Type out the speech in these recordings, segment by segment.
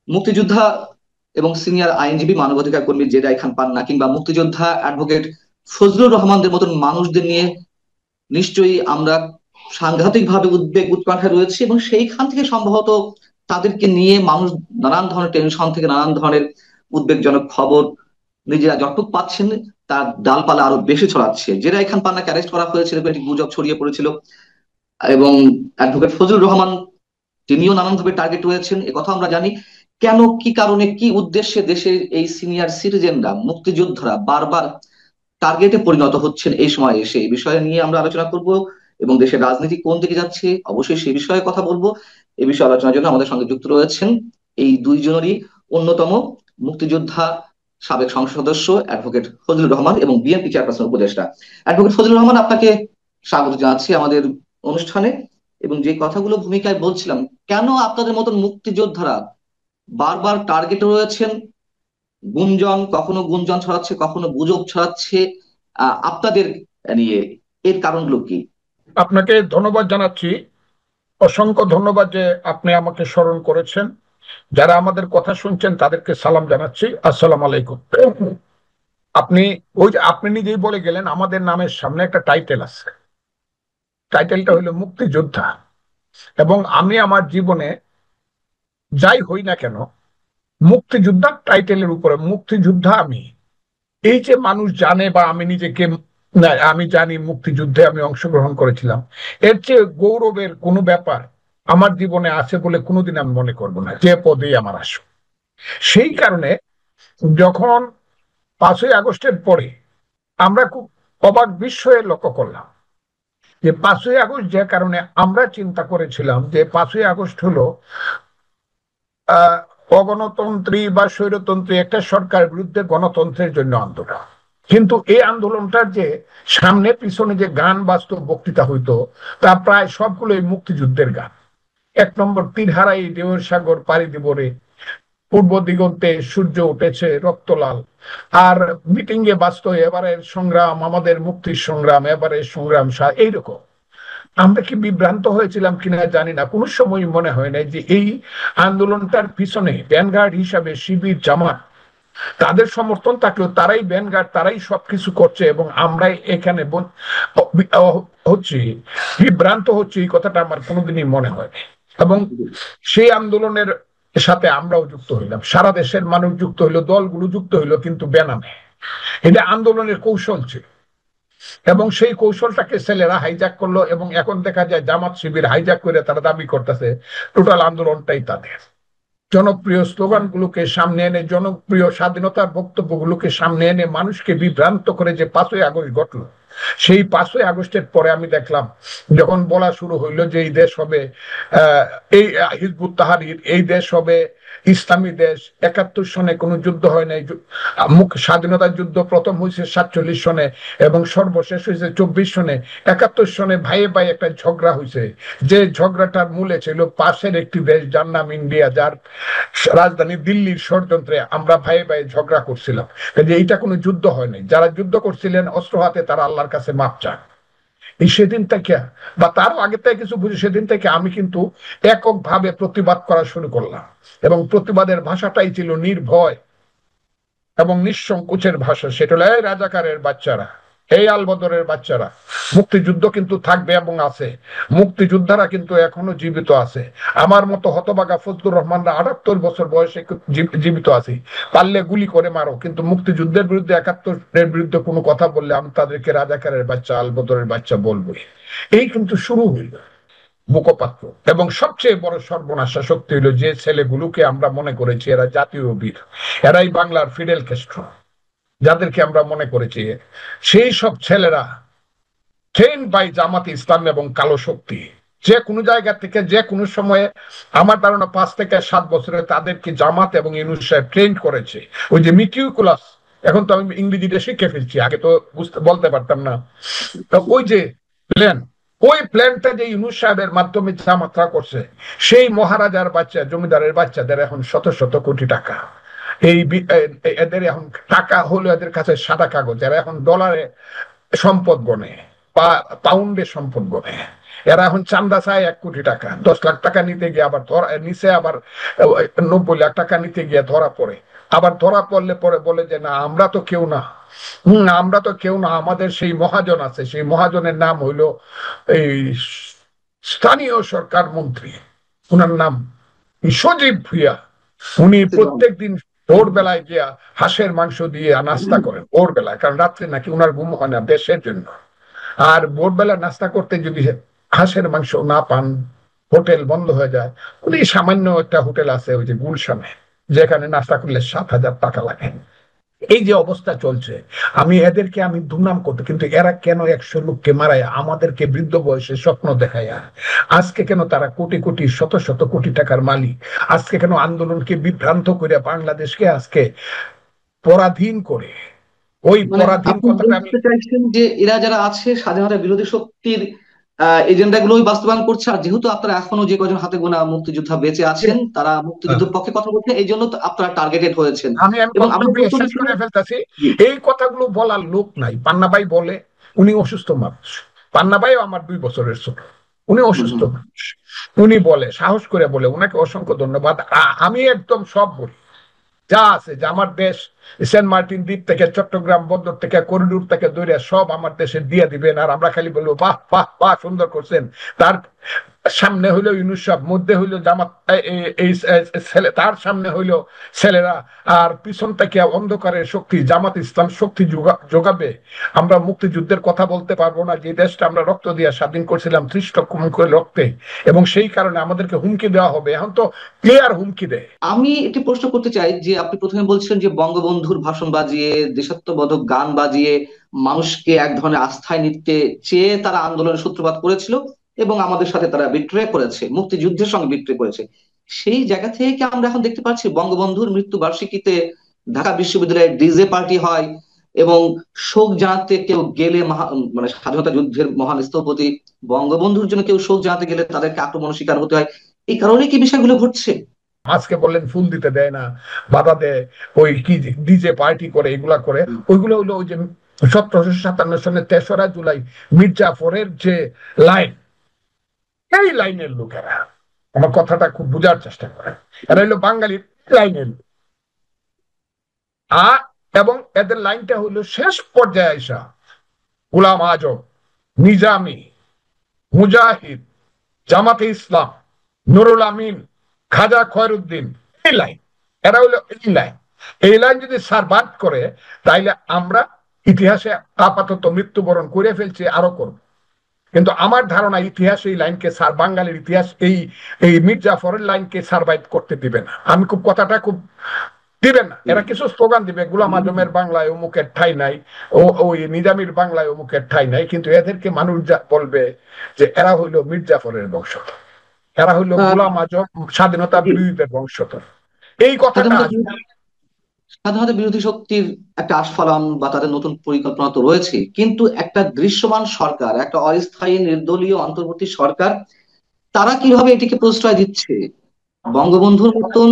মুক্তিযোদ্ধা এবং সিনিয়র আইনজীবী মানবাধিকার কর্মী জেরাই খান পান্না কিংবা মুক্তিযোদ্ধা অ্যাডভোকেট ফজলুর রহমানদের মতন মানুষদের নিয়ে নিশ্চয়ই আমরা সাংঘাতিকভাবে উদ্বেগ উৎকণ্ঠায় রয়েছে, এবং সেইখান থেকে সম্ভবত তাদেরকে নিয়ে মানুষ নানান ধরনের টেনশন থেকে নানান ধরনের উদ্বেগজনক খবর নিজেরা যতটুকু পাচ্ছেন তার ডালপালা আরো বেশি ছড়াচ্ছে। জেরা খান পান্নাকে অ্যারেস্ট করা হয়েছিল, একটি গুজব ছড়িয়ে পড়েছিল, এবং অ্যাডভোকেট ফজলুর রহমান তিনিও নানানভাবে টার্গেট রয়েছেন, কথা আমরা জানি। কেন, কি কারণে, কি উদ্দেশ্যে দেশের এই সিনিয়র সিটিজেনরা, মুক্তিযোদ্ধারা বারবার টার্গেটে পরিণত হচ্ছেন এই সময় এসে, এই বিষয়ে নিয়ে আমরা আলোচনা করব। এবং দেশের রাজনীতি কোন দিকে যাচ্ছে অবশ্যই সেই বিষয়ে কথা বলবো। এই বিষয়ে আলোচনার জন্য আমাদের সঙ্গে যুক্ত রয়েছেন এই দুইজনেরই অন্যতম মুক্তিযোদ্ধা সাবেক সংসদ সদস্য অ্যাডভোকেট ফজলুর রহমান এবং বিএনপি চেয়ারপারসন উপদেষ্টা। অ্যাডভোকেট ফজলুর রহমান, আপনাকে স্বাগত জানাচ্ছি আমাদের অনুষ্ঠানে। এবং যে কথাগুলো ভূমিকায় বলছিলাম, কেন আপনাদের মতন মুক্তিযোদ্ধারা বারবার টার্গেটে রয়েছেন, গুঞ্জন, কখনো গুঞ্জন ছড়াচ্ছে, কখনো গুজব ছড়াচ্ছে আপনাদের নিয়ে, এর কারণগুলো কি? আপনাকে ধন্যবাদ জানাচ্ছি। অসংখ্য ধন্যবাদ যে আপনি আমাকে স্মরণ করেছেন। যারা আমাদের কথা শুনছেন তাদেরকে সালাম জানাচ্ছি, আসসালাম আলাইকুম। আপনি ওই যে আপনি নিজেই বলে গেলেন আমাদের নামের সামনে একটা টাইটেল আছে। টাইটেলটা হলো মুক্তিযোদ্ধা। এবং আমি আমার জীবনে যাই হই না কেন, মুক্তিযোদ্ধা টাইটেলের উপরে মুক্তিযোদ্ধা আমি। এই যে মানুষ জানে বা আমি নিজেকে, না আমি জানি মুক্তিযুদ্ধে আমি অংশগ্রহণ করেছিলাম, এর চেয়ে গৌরবের কোনো ব্যাপার আমার জীবনে আছে বলে কোনোদিন আমি মনে করব না, যে পদেই আমার আসুক। সেই কারণে যখন 5ই আগস্টের পরে আমরা খুব অবাক বিস্ময়ে লক্ষ্য করলাম যে 5ই আগস্ট যে কারণে আমরা চিন্তা করেছিলাম যে 5ই আগস্ট হলো আহ অগণতন্ত্রী বা স্বৈরতন্ত্রী একটা সরকারের বিরুদ্ধে গণতন্ত্রের জন্য আন্দোলন। কিন্তু এই আন্দোলনটার যে সামনে পিছনে যে গান বাজতো, বক্তৃতা হইতো, তা প্রায় সবগুলোই মুক্তিযুদ্ধের গান। 1 নম্বর, তীর হারাই ঢেউয়ের সাগর পাড়ি দিব রে, পূর্ব দিগন্তে সূর্য উঠেছে রক্তলাল। আর মিটিং এ বাজতো এবারের সংগ্রাম আমাদের মুক্তির সংগ্রাম, এবারের সংগ্রাম এইরকম। আমরা কি বিভ্রান্ত হয়েছিলাম কিনা জানি না, কোনো সময় মনে হয় নাই যে এই আন্দোলনটার পিছনে ভ্যানগার্ড হিসাবে শিবির, জামাত, তাদের সমর্থন থাকলেও তারাই ভ্যানগার্ড, তারাই সবকিছু করছে এবং আমরাই এখানে হচ্ছি, বিভ্রান্ত হচ্ছে, এই কথাটা আমার কোনোদিনই মনে হয়। এবং সেই আন্দোলনের সাথে আমরাও যুক্ত হইলাম, সারা দেশের মানুষ যুক্ত হইলো, দলগুলো যুক্ত হইলো, কিন্তু বেনামে। এটা আন্দোলনের কৌশল ছিল এবং সেই কৌশলটাকে ছেলেরা হাইজ্যাক করলো এবং এখন দেখা যায় জামাত শিবির হাইজ্যাক করে তারা দাবি করতেছে টোটাল আন্দোলনটাই তাদের। জনপ্রিয় স্লোগানগুলোকে সামনে এনে, জনপ্রিয় স্বাধীনতার বক্তব্যগুলোকে সামনে এনে মানুষকে বিভ্রান্ত করে যে 5ই আগস্ট ঘটলো, সেই 5ই আগস্টের পরে আমি দেখলাম যখন বলা শুরু হইলো যে এই দেশ হবে এই হিজবুত তাহরীর, এই দেশ হবে ইসলামী দেশ। 71 সনে কোনো যুদ্ধ হয় নাই, স্বাধীনতার যুদ্ধ প্রথম হয়েছে 47 সনে এবং সর্বশেষ হয়েছে 24 সনে। 71 সনে ভাইয়ে ভাই একটা ঝগড়া হয়েছে, যে ঝগড়াটার মূলে ছিল পাশের একটি দেশ যার নাম ইন্ডিয়া, যার রাজধানী দিল্লির ষড়যন্ত্রে আমরা ভাইয়ে ভাই ঝগড়া করছিলাম। যে এইটা কোনো যুদ্ধ হয় নাই, যারা যুদ্ধ করছিলেন অস্ত্র হাতে তারা আল্লাহর কাছে মাপ চান। এই সেদিন থেকে বা তারও আগে থেকে কিছু বুঝি, সেদিন থেকে আমি কিন্তু এককভাবে প্রতিবাদ করা শুরু করলাম এবং প্রতিবাদের ভাষাটাই ছিল নির্ভয় এবং নিঃসংকোচের ভাষা। সেটা হলো, এই রাজাকারের বাচ্চারা, এই আলবদরের বাচ্চারা, মুক্তিযুদ্ধ কিন্তু থাকবে এবং আছে। মুক্তিযোদ্ধারা কিন্তু এখনো জীবিত আছে। আমার মতো হতবাগা ফজলুর রহমানরা 78 বছর বয়সে জীবিত আছে। পারলে গুলি করে মারো, কিন্তু মুক্তিযুদ্ধের বিরুদ্ধে, 71-এর বিরুদ্ধে কোনো কথা বললে আমি তাদেরকে রাজাকারের বাচ্চা, আলবদরের বাচ্চা বলবোই। এই কিন্তু শুরু হইল মুখপাত্র। এবং সবচেয়ে বড় সর্বনাশা শক্তি হইল যে ছেলেগুলোকে আমরা মনে করেছি এরা জাতীয় বীর, এরাই বাংলার ফিডেল ক্যাস্ট্রো, যাদেরকে আমরা মনে করেছি, সেই সব ছেলেরা ট্রেন বাই জামাতে ইসলাম এবং কালো শক্তি, যে কোনো জায়গা থেকে যে কোনো সময়ে, আমার ধারণা 5 থেকে 7 বছরে তাদেরকে জামাত এবং ইউনূস সাহেব ট্রেন করেছে। ওই যে মিটিকুলাস, এখন তো আমি ইংরেজিতে শিখে ফেলছি, আগে তো বলতে পারতাম না। ওই যে প্ল্যান, ওই প্ল্যানটা যে ইউনূস সাহেবের মাধ্যমে জামাতরা করছে, সেই মহারাজার বাচ্চা, জমিদারের বাচ্চাদের এখন শত শত কোটি টাকা। এই এদের এখন টাকা হলো এদের কাছে সাদা কাগজ, এরা এখন ডলারে সম্পদ গণে, পাউন্ডে সম্পদ গণে। এরা এখন চান্দা চায় 1 কোটি টাকা, 10 লাখ টাকা নিতে গিয়ে আবার ধরা নিচে, আবার 90 লাখ টাকা নিতে গিয়ে ধরা পড়ে। আবার ধরা পড়লে পরে বলে যে না আমরা তো কেউ না, আমরা তো কেউ না, আমাদের সেই মহাজন আছে, সেই মহাজনের নাম হইলো এই স্থানীয় সরকার মন্ত্রী, ওনার নাম সজীব ভুইয়া। উনি প্রত্যেক দিন ভোরবেলায় গিয়া হাঁসের মাংস দিয়ে নাস্তা করেন ভোরবেলায়, কারণ রাত্রে নাকি ওনার ঘুম হয় না দেশের জন্য। আর ভোরবেলা নাস্তা করতে যদি হাঁসের মাংস না পান, হোটেল বন্ধ হয়ে যায়। উনি সামান্য একটা হোটেল আছে ওই যে গুলশানে, যেখানে নাস্তা করলে 7,000 টাকা লাগে। এই যে অবস্থা চলছে, আমি এদেরকে আমি দুর্নাম করতে, কিন্তু এরা কেন 100 লোককে মারায় আমাদেরকে বৃদ্ধ বয়সে স্বপ্ন দেখায়? আজকে কেন তারা কোটি কোটি শত শত কোটি টাকার মালিক? আজকে কেন আন্দোলনকে বিভ্রান্ত করে বাংলাদেশকে আজকে পরাধীন করে? ওই মানে পরাধীন আপনি কথাটা আমি বলতে চাইছেন যে এরা যারা আছে স্বাধীনতা বিরোধী শক্তির এজেন্ডা গুলোই বাস্তবায়ন করছে, আর যেহেতু আপনারা এখনো যে কজন হাতে গোনা মুক্তিযোদ্ধা বেঁচে আছেন তারা মুক্তিযুদ্ধের পক্ষে কথা বলছেন, এই জন্য তো আপনারা টার্গেটেড হয়েছেন। আমি আমি এবং আপনি বক্তব্য শেষ বলছেন করে ফেলতেছি। জি। এই কথাগুলো বলার লোক নাই। পান্না ভাই বলে, উনি অসুস্থ মানুষ। পান্না ভাইও আমার 2 বছরের ছোট, উনি হুম অসুস্থ হুম। মানুষ। উনি বলে, সাহস করে বলে, ওনাকে অসংখ্য ধন্যবাদ। আমি একদম সব বলি যা আছে, যে আমার দেশ সেন্ট মার্টিন দ্বীপ থেকে চট্টগ্রাম বন্দর থেকে করিডোর থেকে দূরে সব আমার দেশে দিয়ে দিবেন, আর আমরা খালি বলবো বাহ বাহ বাহ সুন্দর করছেন। তার সামনে হইলো ইউনূস সাহেব, মধ্যে হইলো জামাত এই ছেলে, তার সামনে হইলো ছেলেরা, আর পিছন থেকে অন্ধকারের শক্তি জামাত ইসলাম শক্তি যোগাবে। আমরা মুক্তিযুদ্ধের কথা বলতে পারবো না, যে দেশটা আমরা রক্ত দিয়ে স্বাধীন করছিলাম 30 লক্ষ করে রক্তে, এবং সেই কারণে আমাদেরকে হুমকি দেওয়া হবে। এখন তো ক্লিয়ার হুমকি দেয়। আমি একটি প্রশ্ন করতে চাই যে আপনি প্রথমে বলছিলেন যে বঙ্গবন্ধুর ভাষণ বাজিয়ে দেশাত্মবোধক গান বাজিয়ে মানুষকে এক ধরনের আস্থায় নিতে চেয়ে তারা আন্দোলনের সূত্রপাত করেছিল এবং আমাদের সাথে তারা বিট্রে করেছে, মুক্তিযুদ্ধের সঙ্গে বিট্রে করেছে। সেই জায়গা থেকে কি আমরা এখন দেখতে পাচ্ছি বঙ্গবন্ধুর মৃত্যু বার্ষিকীতে ঢাকা বিশ্ববিদ্যালয়ে ডিজে পার্টি হয় এবং শোক জানাতে কেউ গেলে মানে স্বাধীনতা যুদ্ধের মহান স্থপতি বঙ্গবন্ধুর জন্য কেউ শোক জানাতে গেলে তাদেরকে আক্রমণের শিকার হতে হয়? এই কারণে কি বিষয়গুলো ঘটছে? আজকে বললেন ফুল দিতে দেয় না, বাধা দেয়, ওই কি ডিজে পার্টি করে, এগুলা করে। ওইগুলো হলো ওই যে 1757 সালের 3রা জুলাই মির্জাফরের যে লাইন, এই লাইনের লোকেরা। আমার কথাটা খুব বোঝার চেষ্টা করে, এরা হলো বাঙালির লাইনের লোক। আর এবং এদের লাইনটা হলো শেষ পর্যায়ে আইসা গোলাম আজম, নিজামী, মুজাহিদ, জামাতে ইসলাম, নুরুল আমিন, খাজা খয়রুদ্দিন, এই লাইন, এরা হইলো এই লাইন। এই লাইন যদি সার্ভাইভ করে, তাইলে আমরা ইতিহাসে আপাতত মৃত্যুবরণ করে ফেলছি, আরো করব। কিন্তু আমার ধারণা ইতিহাস এই লাইনকে, বাঙালির ইতিহাস এই এই মির্জাফরের লাইনকে সার্ভাইভ করতে দিবে না। আমি খুব কথাটা খুব দিবে না। এরা কিছু স্লোগান দিবে, গোলাম আজমের বাংলায় অমুকের ঠাই নাই, ও ওই নিজামীর বাংলায় অমুকের ঠাই নাই, কিন্তু এদেরকে মানুষ বলবে যে এরা হইলো মির্জাফরের বংশধর, এরা হইলো আহ, গোলাম আজম স্বাধীনতা জি। বিরোধীদের বংশধর। এই কথাটা স্বাধীনতা আসবে। স্বাধীনতা বিরোধী শক্তির একটা আস্ফালন বা তাদের নতুন পরিকল্পনা তো রয়েছে, কিন্তু একটা দৃশ্যমান সরকার, একটা অস্থায়ী নির্দলীয় অন্তর্বর্তী সরকার, তারা কিভাবে এটিকে প্রশ্রয় দিচ্ছে? বঙ্গবন্ধুর মতন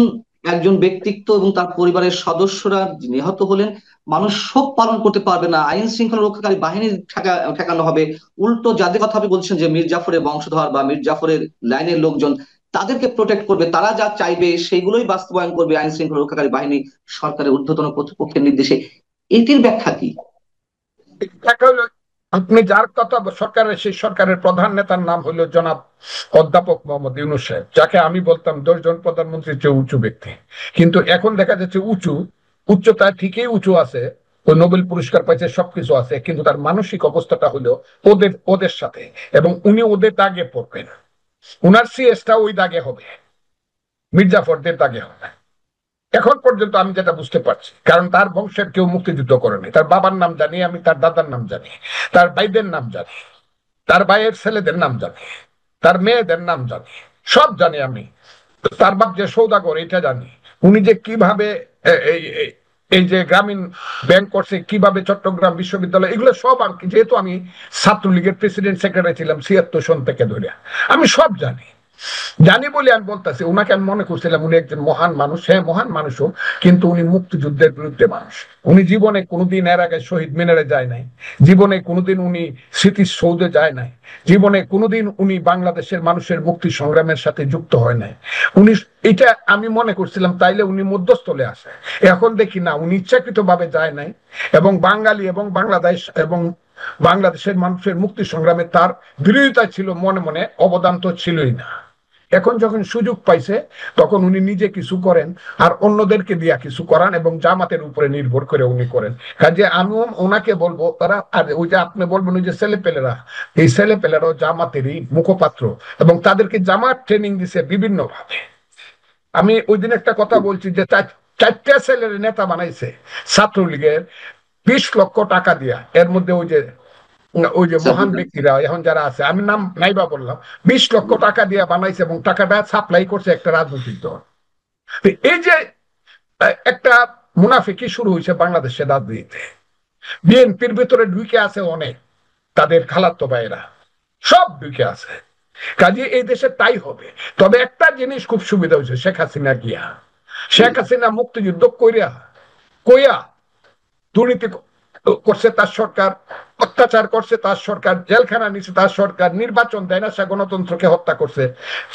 একজন ব্যক্তিত্ব এবং তার পরিবারের সদস্যরা নিহত হলেন, মানুষ শোক পালন করতে পারবে না, আইন শৃঙ্খলা রক্ষাকারী বাহিনী ঠেকানো হবে। উল্টো যাদের কথা আপনি বলছেন যে মীর জাফরের বংশধর বা মীর জাফরের লাইনের লোকজন, তাদেরকে প্রোটেক্ট করবে, তারা যা চাইবে সেইগুলোই বাস্তবায়ন করবে আইন শৃঙ্খলা রক্ষাকারী বাহিনী সরকারের ঊর্ধ্বতন কর্তৃপক্ষের নির্দেশে। এটির ব্যাখ্যা কি? একটা হলো, আপনি যার কথা সরকারের, সেই সরকারের প্রধান নেতার নাম হলো জনাব অধ্যাপক মোহাম্মদ ইউনূস সাহেব, যাকে আমি বলতাম 10 জন প্রধানমন্ত্রীর চেয়ে উঁচু ব্যক্তি। কিন্তু এখন দেখা যাচ্ছে উচ্চতা ঠিকই উঁচু আছে, ও নোবেল পুরস্কার পাইছে, সবকিছু আছে, কিন্তু তার মানসিক অবস্থাটা হলো ওদের ওদের সাথে, এবং উনি ওদের দাগে পড়বেন। উনার সিএসটা ওই দাগে হবে, মির্জাফরদের দাগে হবে। এখন পর্যন্ত আমি যেটা বুঝতে পারছি, কারণ তার বংশের কেউ মুক্তিযুদ্ধ করেনি। তার বাবার নাম জানি আমি, তার দাদার নাম জানি, তার ভাইদের নাম জানি, তার ভাইয়ের ছেলেদের নাম জানি, তার মেয়েদের নাম জানি, সব জানি আমি। তার বাপ যে সৌদাগর এটা জানি। উনি যে কিভাবে এই যে গ্রামীণ ব্যাংক করছে, কিভাবে চট্টগ্রাম বিশ্ববিদ্যালয়, এগুলো সব যেহেতু আমি ছাত্রলীগের প্রেসিডেন্ট সেক্রেটারি ছিলাম 76 সন থেকে ধরে, আমি সব জানি। জানি বলে আমি বলতেছি, উনাকে আমি মনে করছিলাম উনি একজন মহান মানুষ, হ্যাঁ মহান মানুষও, কিন্তু উনি মুক্তিযুদ্ধের বিরুদ্ধে মানুষ। উনি জীবনে কোনোদিন এর আগে শহীদ মিনারে যায় নাই, জীবনে কোনোদিন উনি স্মৃতিসৌধে যায় নাই, জীবনে কোনোদিন উনি বাংলাদেশের মানুষের মুক্তি সংগ্রামের সাথে যুক্ত হয় নাই। উনি, এটা আমি মনে করছিলাম তাইলে উনি মধ্যস্থলে আসে। এখন দেখি না, উনি ইচ্ছাকৃত ভাবে যায় নাই, এবং বাঙালি এবং বাংলাদেশের মানুষের মুক্তি সংগ্রামে তার বিরোধিতা ছিল, মনে মনে অবদান তো ছিলই না। এখন যখন সুযোগ পাইছে তখন উনি নিজে কিছু করেন আর অন্যদেরকে দিয়া কিছু করান, এবং জামাতের উপরে নির্ভর করে উনি করেন। কাজে আমিও ওনাকে বলবো, তারা আর ওই যে আপনি বলবেন ওই যে ছেলেপেলেরা, এই ছেলেপেলেরাও জামাতেরই মুখপাত্র, এবং তাদেরকে জামাত ট্রেনিং দিছে বিভিন্ন ভাবে। আমি ওই দিন একটা কথা বলছি যে চারটা ছেলের নেতা বানাইছে ছাত্রলীগের 20 লক্ষ টাকা দিয়া। এর মধ্যে ওই যে মহান ব্যক্তিরা এখন যারা আছে, আমি নাম নাইবা বললাম, 20 লক্ষ টাকা দিয়ে বানাইছে, এবং টাকাটা সাপ্লাই করছে একটা রাজনৈতিক দল। এই যে একটা মুনাফিকি শুরু হয়েছে বাংলাদেশের রাজনীতিতে। বিএনপির ভিতরে ঢুকে আছে অনেক, তাদের খালাতো ভাইয়েরা সব ঢুকে আছে। কাজে এই দেশে তাই হবে। তবে একটা জিনিস খুব সুবিধা হয়েছে, শেখ হাসিনা গিয়া, শেখ হাসিনা মুক্তিযুদ্ধ কইয়া দুর্নীতি করছে তার সরকার, অত্যাচার করছে তার সরকার, জেলখানা নিচ্ছে তার সরকার, নির্বাচন দেয় না, সে গণতন্ত্রকে হত্যা করছে।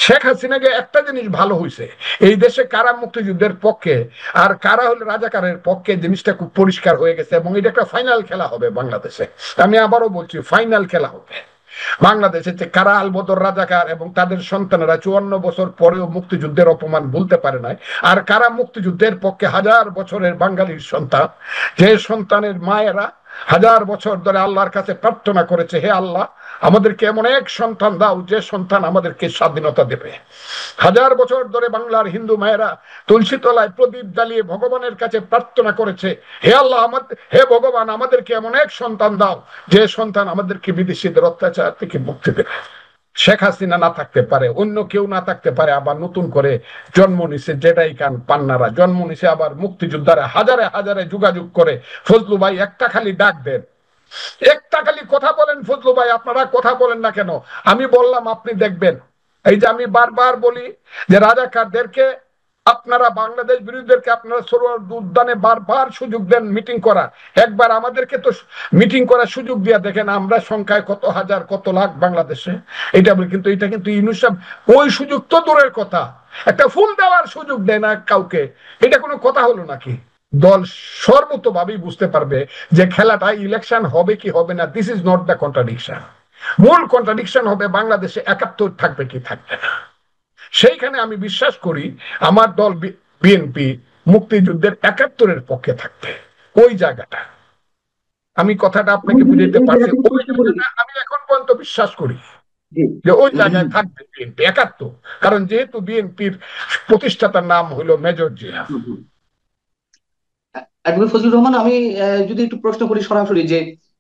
শেখ হাসিনাকে একটা জিনিস ভালো হয়েছে, এই দেশে কারা মুক্তিযুদ্ধের পক্ষে আর কারা হলে রাজাকারের পক্ষে, জিনিসটা খুব পরিষ্কার হয়ে গেছে, এবং এটা একটা ফাইনাল খেলা হবে বাংলাদেশে। আমি আবারও বলছি, ফাইনাল খেলা হবে বাংলাদেশে, যে কারা আলবদর রাজাকার এবং তাদের সন্তানেরা 54 বছর পরেও মুক্তিযুদ্ধের অপমান ভুলতে পারে নাই, আর কারা মুক্তিযুদ্ধের পক্ষে হাজার বছরের বাঙালির সন্তান, যে সন্তানের মায়েরা হাজার বছর ধরে আল্লাহর কাছে প্রার্থনা করেছে, হে আল্লাহ আমাদেরকে এমন এক সন্তান দাও যে সন্তান আমাদেরকে স্বাধীনতা দেবে। হাজার বছর ধরে বাংলার হিন্দু মায়েরা তুলসী তলায় প্রদীপ জ্বালিয়ে ভগবানের কাছে প্রার্থনা করেছে, হে আল্লাহ হে ভগবান আমাদেরকে এমন এক সন্তান দাও যে সন্তান আমাদেরকে বিদেশিদের অত্যাচার থেকে মুক্তি দেবে। শেখ হাসিনা না থাকতে পারে, অন্য কেউ না থাকতে পারে, আবার নতুন করে জন্ম নিছে জেডাই খান পান্নারা, জন্ম নিছে আবার মুক্তিযোদ্ধারা, হাজারে হাজারে যোগাযোগ করে। ফজলু ভাই একটা খালি ডাক দেন, একটা খালি কথা বলেন, ফজলু ভাই আপনারা কথা বলেন না কেন? আমি বললাম আপনি দেখবেন। এই যে আমি বারবার বলি যে রাজাকারদেরকে আপনারা, বাংলাদেশ বিরোধীদেরকে আপনারা সরোয়ার উদ্যানে বারবার সুযোগ দেন মিটিং করা, একবার আমাদেরকে তো মিটিং করার সুযোগ দিয়া দেখেন আমরা সংখ্যায় কত হাজার কত লাখ বাংলাদেশে। এটা বলি, কিন্তু এটা কিন্তু ইউনূস সাহেব ওই সুযোগ তো দূরের কথা, একটা ফুল দেওয়ার সুযোগ দেয় না কাউকে। এটা কোনো কথা হলো নাকি? দল সর্বতভাবেই বুঝতে পারবে যে খেলাটা ইলেকশন হবে কি হবে না, this is not the contradiction. মূল কন্ট্রাডিকশন হবে বাংলাদেশে 71 থাকবে কি থাকবে না। সেইখানে আমি বিশ্বাস করি আমার দল বিএনপি মুক্তিযুদ্ধের 71-এর পক্ষে থাকবে। ওই জায়গাটা আমি কথাটা আপনাকে বুঝাইতে পারছি, ওই জায়গাটা আমি এখন পর্যন্ত বিশ্বাস করি যে ওই জায়গায় থাকবে বিএনপি 71, কারণ যেহেতু বিএনপির প্রতিষ্ঠাতার নাম হলো মেজর জিয়া। অ্যাডভোকেট ফজলুর রহমান, আমি যদি একটু প্রশ্ন করি সরাসরি, যে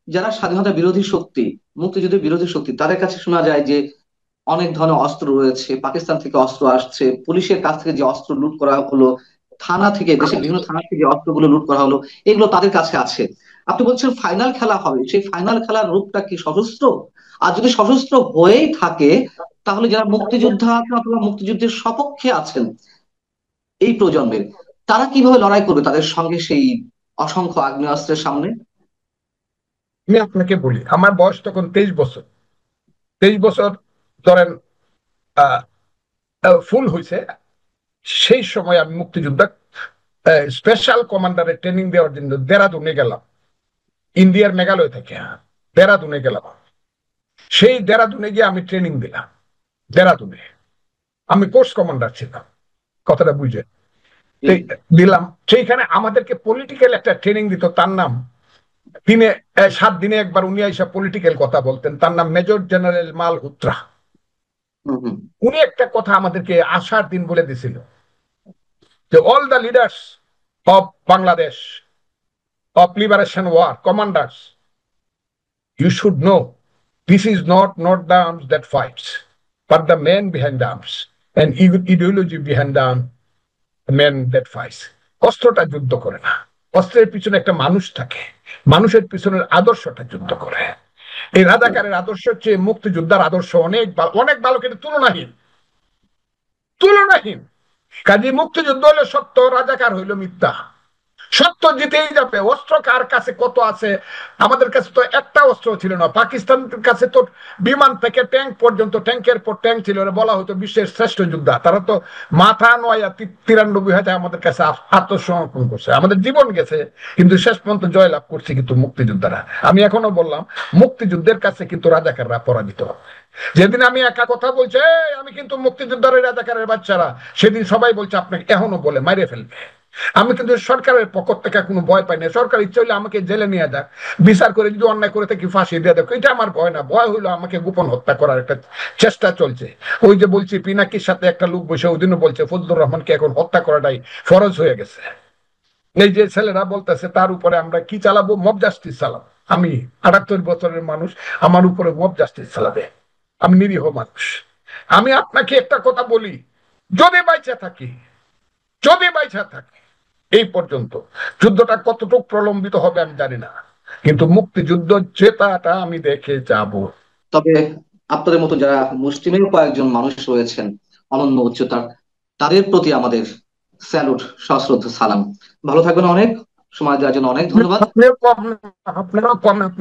যারা স্বাধীনতা বিরোধী শক্তি, মুক্তিযুদ্ধের বিরোধী শক্তি, তাদের কাছে শোনা যায় যে অনেক ধরনের অস্ত্র রয়েছে, পাকিস্তান থেকে অস্ত্র আসছে, পুলিশের কাছ থেকে যে অস্ত্র লুট করা হলো, থানা থেকে, দেশের বিভিন্ন থানা থেকে যে অস্ত্রগুলো লুট করা হলো, এগুলো তাদের কাছে আছে। আপনি বলছেন ফাইনাল খেলা হবে, সেই ফাইনাল খেলার রূপটা কি সশস্ত্র? আর যদি সশস্ত্র হয়েই থাকে, তাহলে যারা মুক্তিযোদ্ধা আছেন অথবা মুক্তিযুদ্ধের সপক্ষে আছেন এই প্রজন্মের, তারা কিভাবে লড়াই করবে তাদের সঙ্গে সেই অসংখ্য আগ্নেয়াস্ত্রের সামনে? আমি আপনাকে বলি, আমার বয়স তখন 23 বছর, 23 বছর ধরেন ফুল হয়েছে। সেই সময় আমি মুক্তিযোদ্ধা স্পেশাল কমান্ডারের ট্রেনিং দেওয়ার জন্য দেরাদুনে গেলাম, ইন্ডিয়ার মেঘালয় থেকে দেরাদুনে গেলাম। সেই দেরাদুনে গিয়ে আমি ট্রেনিং দিলাম। দেরাদুনে আমি পোস্ট কমান্ডার ছিলাম, কথাটা বুঝে দিলাম। সেইখানে আমাদেরকে পলিটিক্যাল একটা ট্রেনিং দিত, তার নাম দিনে 7 দিনে একবার উনি আইসা পলিটিক্যাল কথা বলতেন, তার নাম মেজর জেনারেল মালহোত্রা। উনি একটা কথা আমাদেরকে আসার দিন বলে দিছিল যে all the leaders of Bangladesh of liberation war commanders, you should know this is not the arms that fights, but the man behind the arms and ideology behind the man that fights. অস্ত্রটা যুদ্ধ করে না, অস্ত্রের পিছনে একটা মানুষ থাকে, মানুষের পিছনের আদর্শটা যুদ্ধ করে। এই রাজাকারের আদর্শ চেয়ে মুক্তিযোদ্ধার আদর্শ অনেক অনেক ভালো, কিন্তু তুলনাহীন। তুলনাহীন। কাজী মুক্তিযুদ্ধ হলো সত্য, রাজাকার হইল মিথ্যা। সত্য জিতেই যাবে। অস্ত্র কার কাছে কত আছে? আমাদের কাছে তো একটা অস্ত্র ছিল না। পাকিস্তানের কাছে তো বিমান থেকে ট্যাঙ্ক পর্যন্ত, ট্যাঙ্কের পর ট্যাঙ্ক ছিল, বলা হতো বিশ্বের শ্রেষ্ঠ যোদ্ধা। তারা তো মাথা নয়া 93 হাজার আমাদের কাছে আত্মসমর্পণ করছে, আমাদের জীবন গেছে, কিন্তু শেষ পর্যন্ত জয়লাভ করছে কিন্তু মুক্তিযোদ্ধারা। আমি এখনো বললাম, মুক্তিযুদ্ধের কাছে কিন্তু রাজাকাররা পরাজিত। যেদিন আমি একা কথা বলছি, আমি কিন্তু মুক্তিযোদ্ধার রাজাকারের বাচ্চারা, সেদিন সবাই বলছে আপনাকে এখনো বলে মাইরে ফেলবে। আমি কিন্তু সরকারের পক্ষ থেকে কোনো ভয় পাই না। সরকার ইচ্ছে হইলে আমাকে জেলে নিয়ে যাক, বিচার করে যদি অন্যায় করে থাকি ফাঁসি দিয়ে দেখ, এটা আমার ভয় না। ভয় হইলো আমাকে গোপন হত্যা করার একটা চেষ্টা চলছে। ওই যে বলছি পিনাকির সাথে একটা লোক বসে ওই দিনও বলছে ফজলুর রহমানকে এখন হত্যা করাটাই ফরজ হয়ে গেছে। এই যে ছেলেরা বলতেছে তার উপরে আমরা কি চালাবো, মব জাস্টিস চালাবো। আমি 78 বছরের মানুষ, আমার উপরে মব জাস্টিস চালাবে? আমি নিরীহ মানুষ। আমি আপনাকে একটা কথা বলি, যদি বাইচা থাকি, যদি বাইচা থাকি, এই পর্যন্ত যুদ্ধটা কতটুকু প্রলম্বিত হবে আমি জানি না, কিন্তু মুক্তিযুদ্ধ জেতাটা আমি দেখে যাব। তবে আপনাদের মতো যারা মুসলিমের কয়েকজন মানুষ রয়েছেন অনন্য উচ্চতার, তাদের প্রতি আমাদের স্যালুট, সশ্রদ্ধ সালাম। ভালো থাকবেন, অনেক সময় দেওয়ার জন্য অনেক ধন্যবাদ। আপনিও কম, আপনারাও কম।